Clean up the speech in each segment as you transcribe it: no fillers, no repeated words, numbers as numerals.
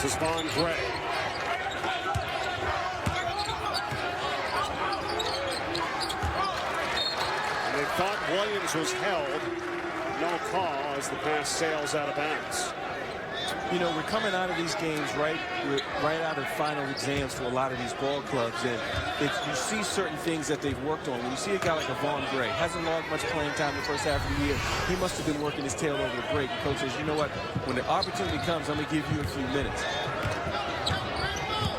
This is Von Gray. And they thought Williams was held. No call as the pass sails out of bounds. You know, we're coming out of these games right out of final exams for a lot of these ball clubs, and you see certain things that they've worked on. When you see a guy like a Von Gray, hasn't logged much playing time the first half of the year, he must have been working his tail over the break. And coach says, you know what, when the opportunity comes, I'm going to give you a few minutes.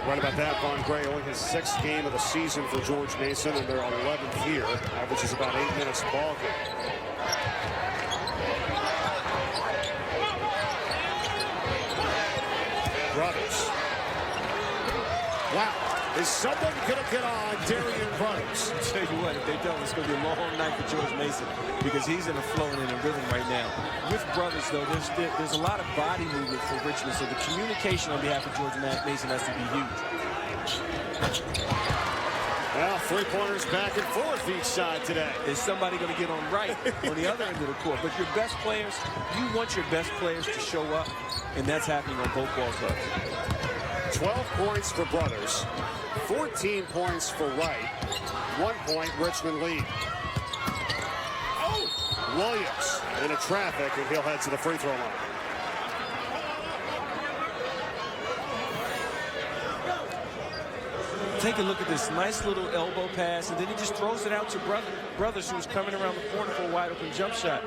Right about that, Von Gray only his 6th game of the season for George Mason, and their 11th here. Averages about 8 minutes a ball game. Brothers. Wow. Is someone going to get on Darien Brothers? I'll tell you what, if they don't, it's going to be a long night for George Mason because he's in a flow and in a rhythm right now. With Brothers, though, there's a lot of body movement for Richmond, so the communication on behalf of George Mason has to be huge. Well, 3-pointers back and forth each side today. Is somebody going to get on right on the other end of the court? But your best players, you want your best players to show up, and that's happening on both ball clubs. 12 points for Brothers, 14 points for Wright, 1 point Richmond lead. Williams into traffic, and he'll head to the free throw line. Take a look at this nice little elbow pass, and then he just throws it out to Brothers, who was coming around the corner for a wide open jump shot.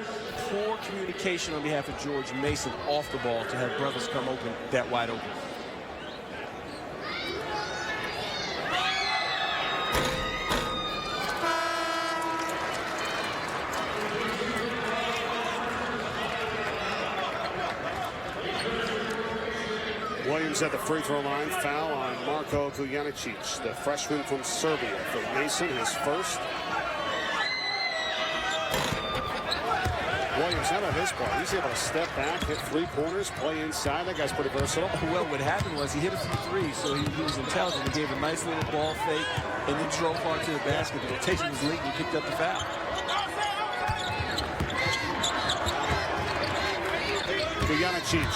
Poor communication on behalf of George Mason off the ball to have Brothers come open that wide open. Williams at the free throw line. Foul on Marko Kujanicic, the freshman from Serbia. For Mason, his first. Williams, out of his part, he's able to step back, hit 3-pointers, play inside. That guy's pretty versatile. Well, what happened was he hit a few threes, so he was intelligent. He gave a nice little ball fake and then drove hard to the basket. The rotation was late and he picked up the foul. Kujanicic.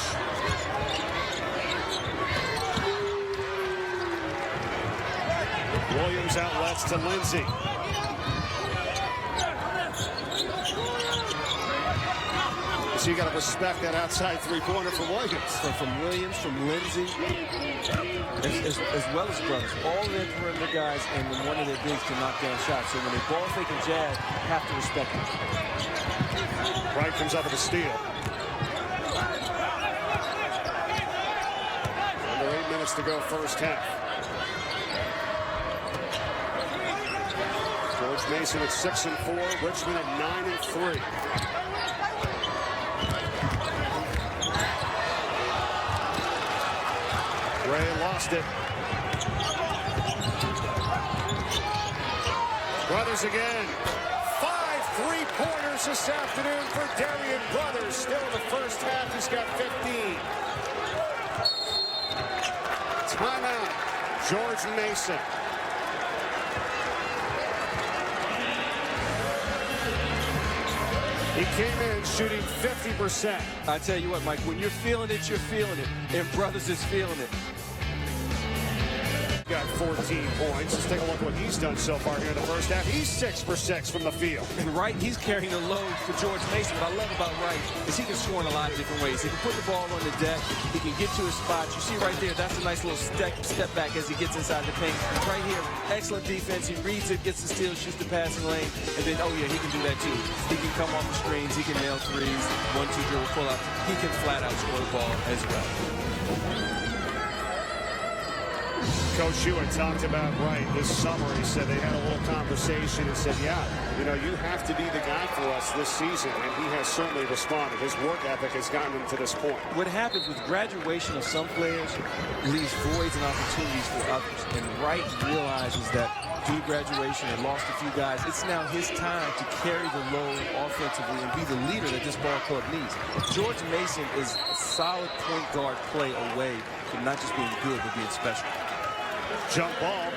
Williams outlets to Lindsay. So you got to respect that outside 3-pointer from Williams. So from Williams, from Lindsay, as well as Brothers, all their perimeter guys and then one of their bigs can knock down shots. So when they ball fake and jab, you have to respect it. Wright comes up with a steal. Under 8 minutes to go, first half. George Mason at 6-4, Richmond at 9-3. Ray lost it. Brothers again. 5 3-pointers this afternoon for Darien Brothers. Still in the first half, he's got 15. Timeout, George Mason. He came in shooting 50%. I tell you what, Mike, when you're feeling it, you're feeling it. And Brothers is feeling it. Got 14 points. Let's take a look at what he's done so far here in the first half. He's 6 for 6 from the field. And Wright, he's carrying the load for George Mason. What I love about Wright is he can score in a lot of different ways. He can put the ball on the deck. He can get to his spot. You see right there, that's a nice little step back as he gets inside the paint. Right here, excellent defense. He reads it, gets the steal, shoots the passing lane. And then, oh yeah, he can do that too. He can come off the screens. He can nail threes. 1-2 dribble pull up. He can flat out score the ball as well. Coach Hewitt talked about Wright this summer. He said they had a little conversation and said, yeah, you know, you have to be the guy for us this season. And he has certainly responded. His work ethic has gotten him to this point. What happens with graduation of some players leaves voids and opportunities for others. And Wright realizes that due graduation and lost a few guys, it's now his time to carry the load offensively and be the leader that this ball club needs. George Mason is a solid point guard play away from not just being good, but being special. Jump ball,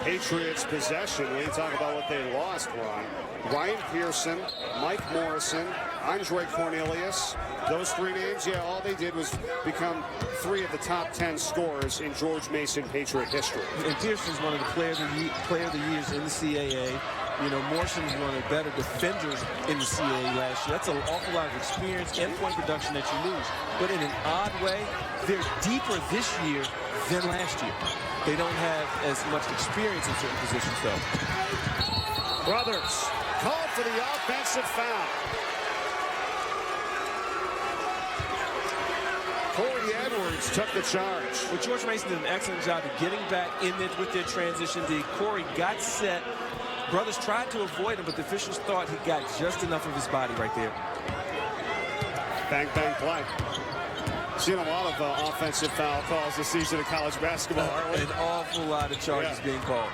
Patriots possession. We talk about what they lost, Ron. Ryan Pearson, Mike Morrison, Andre Cornelius. Those three names, yeah, all they did was become 3 of the top 10 scorers in George Mason Patriot history. And Pearson's one of the player of the years in the CAA. You know, Morrison's one of the better defenders in the CAA last year. That's an awful lot of experience and point production that you lose. But in an odd way, they're deeper this year than last year. They don't have as much experience in certain positions, though. Brothers called for the offensive foul. Corey Edwards took the charge. Well, George Mason did an excellent job of getting back in it with their transition D. Corey got set. Brothers tried to avoid him, but the officials thought he got just enough of his body right there. Bang, bang, play. Seen a lot of offensive foul calls this season in college basketball, aren't we? An awful lot of charges being called.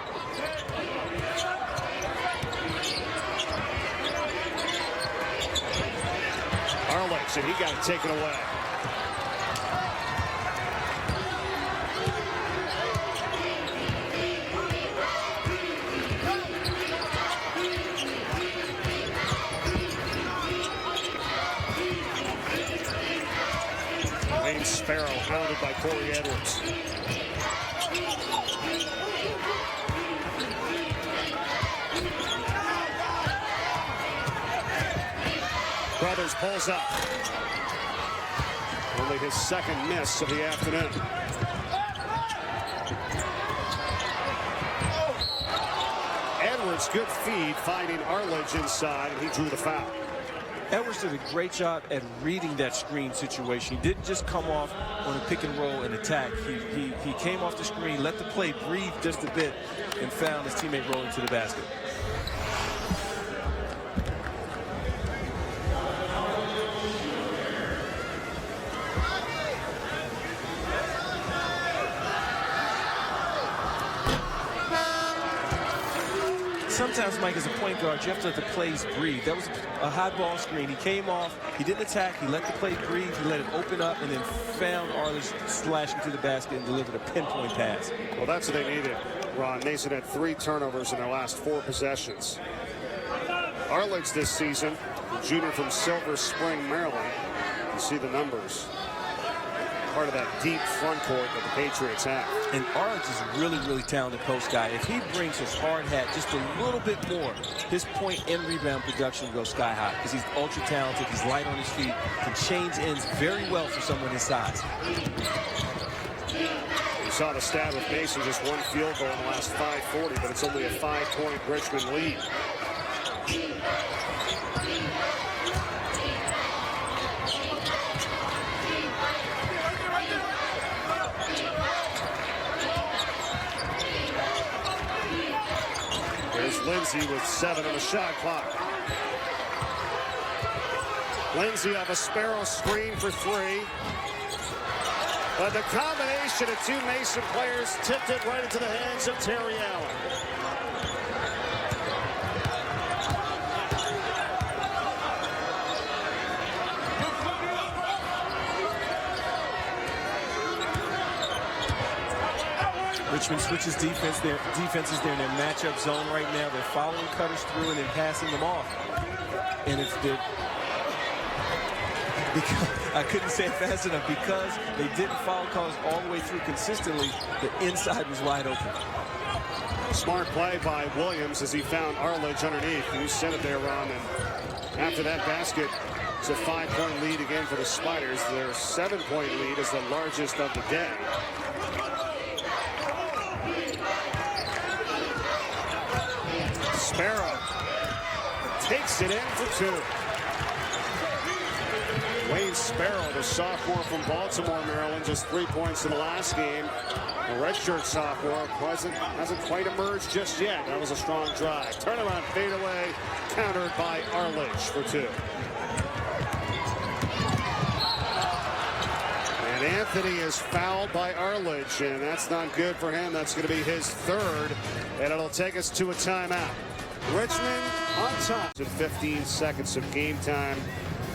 Arledge, and he got it taken away. Wayne Sparrow hounded by Corey Edwards. Brothers pulls up. Only his second miss of the afternoon. Edwards, good feed, finding Arledge inside, and he drew the foul. Edwards did a great job at reading that screen situation. He didn't just come off on a pick and roll and attack. He came off the screen, let the play breathe just a bit, and found his teammate rolling to the basket. Sometimes, Mike, as a point guard, you have to let the plays breathe. That was a high ball screen. He came off. He didn't attack. He let the play breathe. He let it open up and then found Arledge slashing to the basket and delivered a pinpoint pass. Well, that's what they needed, Ron. Mason had 3 turnovers in their last 4 possessions. Arledge this season, a junior from Silver Spring, Maryland. You see the numbers. Part of that deep front court that the Patriots have. And Arledge is a really, really talented post guy. If he brings his hard hat just a little bit more, his point and rebound production will go sky high because he's ultra talented. He's light on his feet, can change ends very well for someone his size. You saw the stat with Mason, just 1 field goal in the last 5:40, but it's only a 5-point Richmond lead. Lindsay with 7 on the shot clock. Lindsay off a Sparrow screen for 3. But the combination of 2 Mason players tipped it right into the hands of Terry Allen. Richmond switches defenses. They're in their matchup zone right now. They're following cutters through and then passing them off. And it's I couldn't say it fast enough because they didn't follow calls all the way through consistently. The inside was wide open. Smart play by Williams as he found Arledge underneath. You said it there, Ron. And after that basket, it's a 5-point lead again for the Spiders. Their 7-point lead is the largest of the day. Sparrow takes it in for 2. Wayne Sparrow, the sophomore from Baltimore, Maryland, just 3 points in the last game. The redshirt sophomore hasn't quite emerged just yet. That was a strong drive. Turnaround fadeaway, countered by Arledge for 2. And Anthony is fouled by Arledge, and that's not good for him. That's going to be his 3rd, and it'll take us to a timeout. Richmond on top. 15 seconds of game time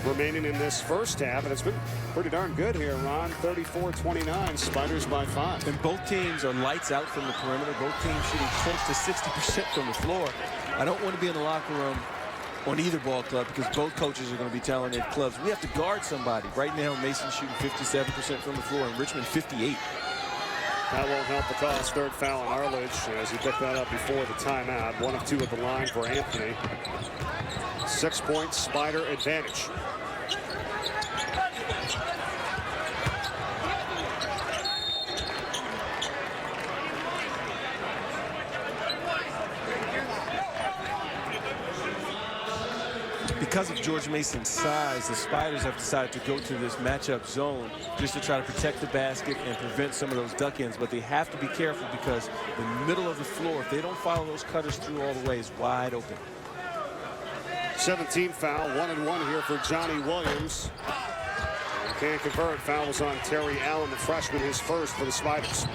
remaining in this first half, and it's been pretty darn good here, Ron. 34-29, Spiders by 5. And both teams are lights out from the perimeter. Both teams shooting close to 60% from the floor. I don't want to be in the locker room on either ball club, because both coaches are going to be telling their clubs, we have to guard somebody. Right now, Mason shooting 57% from the floor, and Richmond 58%. That won't help the cause. Third foul on Arledge as he picked that up before the timeout. 1 of 2 at the line for Anthony. 6-point Spider advantage. Because of George Mason's size, the Spiders have decided to go to this matchup zone just to try to protect the basket and prevent some of those duck-ins. But they have to be careful because the middle of the floor, if they don't follow those cutters through all the way, is wide open. 17th foul, 1-1 here for Johnny Williams. Can't convert. Foul was on Terry Allen, the freshman, his first for the Spiders.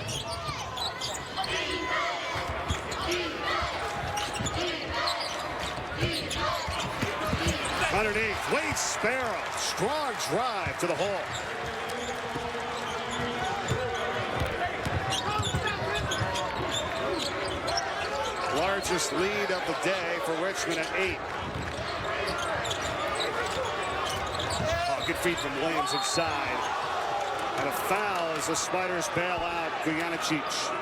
Underneath, Wade Sparrow, strong drive to the hole. Largest lead of the day for Richmond at 8. Oh, good feed from Williams inside. And a foul as the Spiders bail out Gujanicic.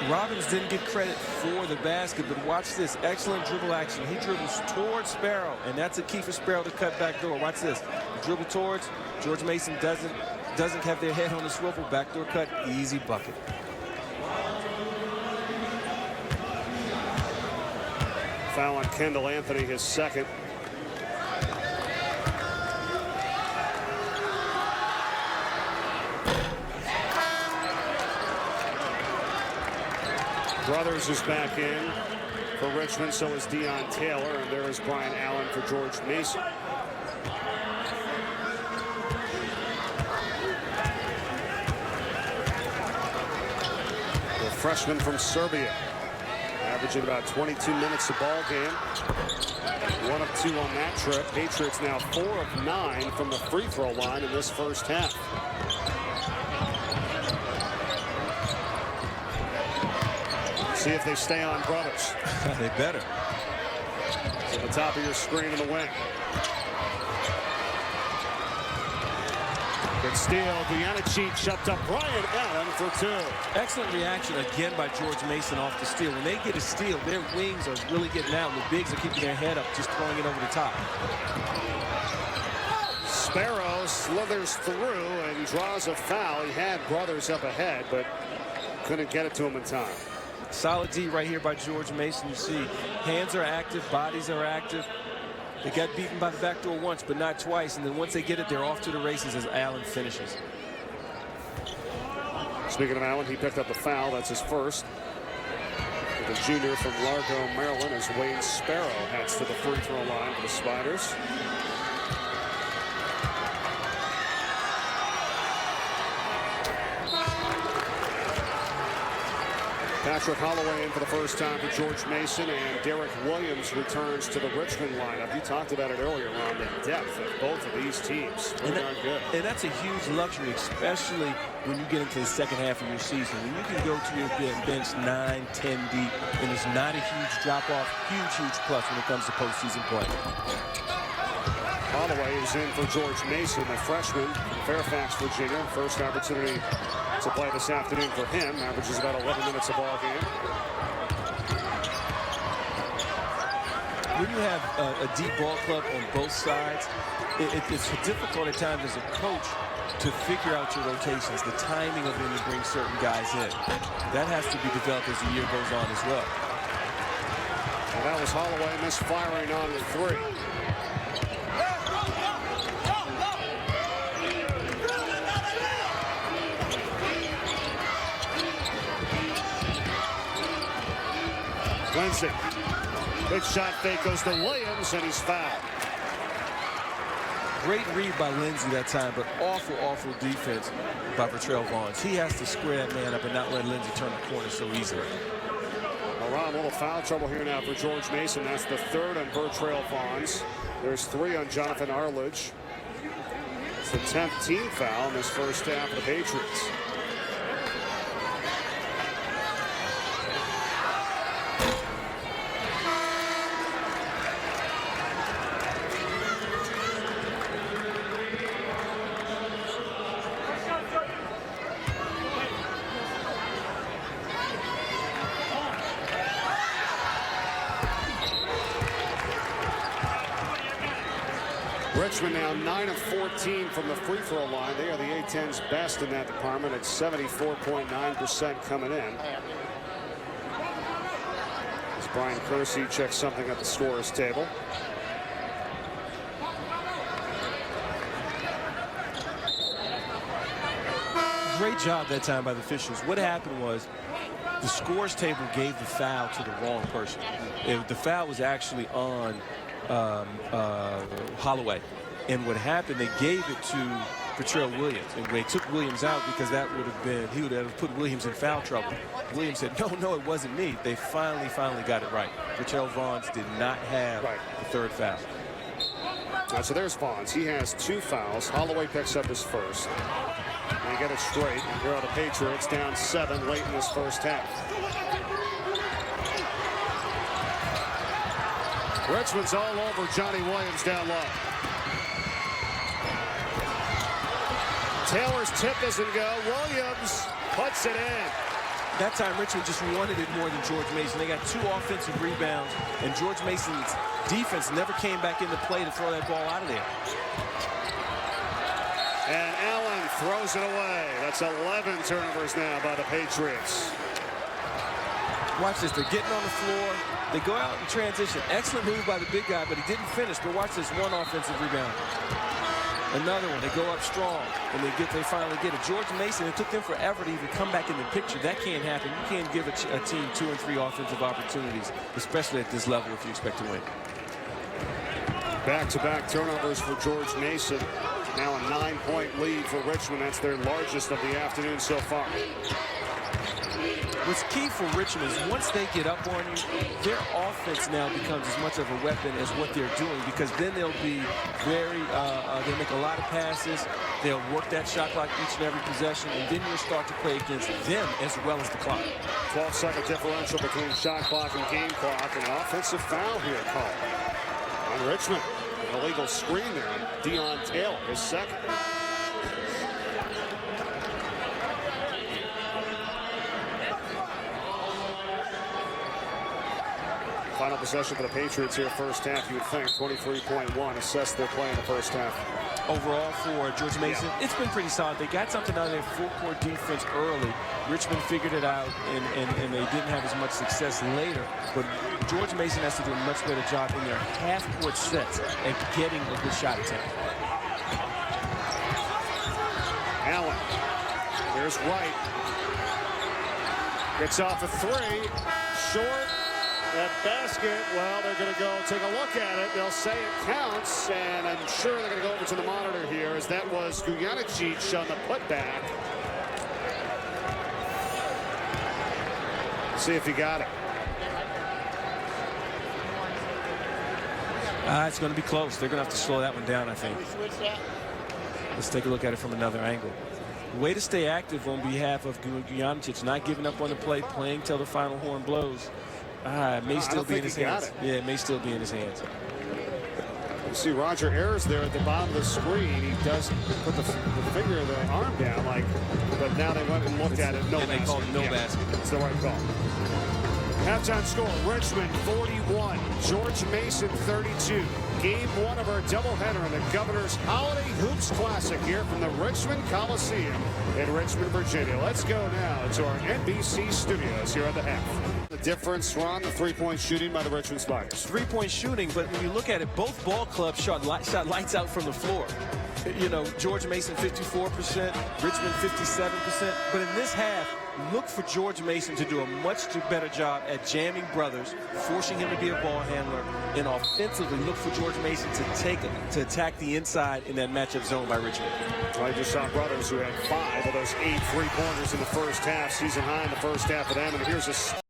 Robbins didn't get credit for the basket, but watch this excellent dribble action. He dribbles towards Sparrow, and that's a key for Sparrow to cut back door. Watch this. Dribble towards. George Mason doesn't have their head on the swivel. Backdoor cut, easy bucket. Foul on Kendall Anthony, his second. Brothers is back in for Richmond, so is Deion Taylor, and there is Brian Allen for George Mason. The freshman from Serbia, averaging about 22 minutes a ball game. 1 of 2 on that trip. Patriots now 4 of 9 from the free throw line in this first half. See if they stay on Brothers. They better. It's at the top of your screen in the wing. Good steal. Gujanicic up to Brian Allen for 2. Excellent reaction again by George Mason off the steal. When they get a steal, their wings are really getting out. The bigs are keeping their head up, just throwing it over the top. Sparrow slithers through and draws a foul. He had Brothers up ahead, but couldn't get it to him in time. Solid D right here by George Mason. You see hands are active, bodies are active. They got beaten by the back door once, but not twice. And then once they get it, they're off to the races as Allen finishes. Speaking of Allen, he picked up the foul. That's his first. The junior from Largo, Maryland, as Wayne Sparrow heads to the free throw line for the Spiders. Patrick Holloway in for the first time for George Mason, and Derek Williams returns to the Richmond lineup. You talked about it earlier, Ron, the depth of both of these teams. They're good. And that's a huge luxury, especially when you get into the second half of your season. When you can go to your bench 9, 10 deep, and it's not a huge drop-off, huge plus when it comes to postseason play. Holloway is in for George Mason, the freshman from Fairfax, Virginia. First opportunity to play this afternoon for him. Averages about 11 minutes a ball game. When you have a deep ball club on both sides, it's difficult at times as a coach to figure out your rotations, the timing of when you bring certain guys in. That has to be developed as the year goes on as well. And that was Holloway misfiring on the 3. Lindsay. Big shot fake goes to Williams, and he's fouled. Great read by Lindsay that time, but awful defense by Bertrell Vaughns. He has to square that man up and not let Lindsay turn the corner so easily. Around a little foul trouble here now for George Mason. That's the 3rd on Bertrell Vaughns. There's 3 on Jonathan Arledge. It's the 10th team foul in this first half of the Patriots. Richmond now 9 of 14 from the free throw line. They are the A-10's best in that department at 74.9% coming in. As Brian Kersey checks something at the scorer's table. Great job that time by the officials. What happened was the scores table gave the foul to the wrong person. The foul was actually on Holloway. And what happened, they gave it to Patrell Williams. And they took Williams out because that would have been, he would have put Williams in foul trouble. Williams said, no, it wasn't me. They finally got it right. Patrell Vaughns did not have the third foul. So there's Vaughns. He has 2 fouls. Holloway picks up his first. They get it straight. And here are the Patriots down 7 late in this first half. Richmond's all over Johnny Williams down low. Taylor's tip doesn't go. Williams puts it in. That time Richmond just wanted it more than George Mason. They got 2 offensive rebounds, and George Mason's defense never came back into play to throw that ball out of there. And Allen throws it away. That's 11 turnovers now by the Patriots. Watch this. They're getting on the floor. They go out in transition. Excellent move by the big guy, but he didn't finish. But watch this. 1 offensive rebound. Another one. They go up strong, and they finally get it. George Mason, it took them forever to even come back in the picture. That can't happen. You can't give a team 2 and 3 offensive opportunities, especially at this level if you expect to win. Back-to-back turnovers for George Mason. Now a 9-point lead for Richmond. That's their largest of the afternoon so far. What's key for Richmond is once they get up on you, their offense now becomes as much of a weapon as what they're doing, because then they'll be they'll make a lot of passes. They'll work that shot clock each and every possession, and then you'll start to play against them as well as the clock. 12-second differential between shot clock and game clock. An offensive foul here called on Richmond. An illegal screen there on Dion Taylor, his second. Final possession for the Patriots here first half. You would think 23.1 assess their play in the first half. Overall for George Mason, it's been pretty solid. They got something out of their full-court defense early. Richmond figured it out, and they didn't have as much success later. But George Mason has to do a much better job in their half-court sets at getting a good shot attempt. Allen. Here's White. Gets off a 3. Short. That basket, well, they're going to go take a look at it. They'll say it counts, and I'm sure they're going to go over to the monitor here, as that was Gujanicic on the putback. See if he got it. It's going to be close. They're going to have to slow that one down, I think. Let's take a look at it from another angle. Way to stay active on behalf of Gujanicic, not giving up on the play, playing till the final horn blows. It may still be in his hands. Yeah, it may still be in his hands. You see Roger Ayers there at the bottom of the screen. He does put the finger of the arm down, but now they went and looked at it. No basket. They called it no basket. It's the right call. Halftime score, Richmond 41, George Mason 32. Game 1 of our doubleheader in the Governor's Holiday Hoops Classic here from the Richmond Coliseum in Richmond, Virginia. Let's go now to our NBC studios here at the half. The difference, Ron, the 3-point shooting by the Richmond Spiders. 3-point shooting, but when you look at it, both ball clubs shot lights out from the floor. You know, George Mason 54%, Richmond 57%. But in this half, look for George Mason to do a much better job at jamming Brothers, forcing him to be a ball handler, and offensively look for George Mason to attack the inside in that matchup zone by Richmond. I just saw Brothers, who had 5 of those 8 3-pointers in the first half, season high in the first half of them, and here's a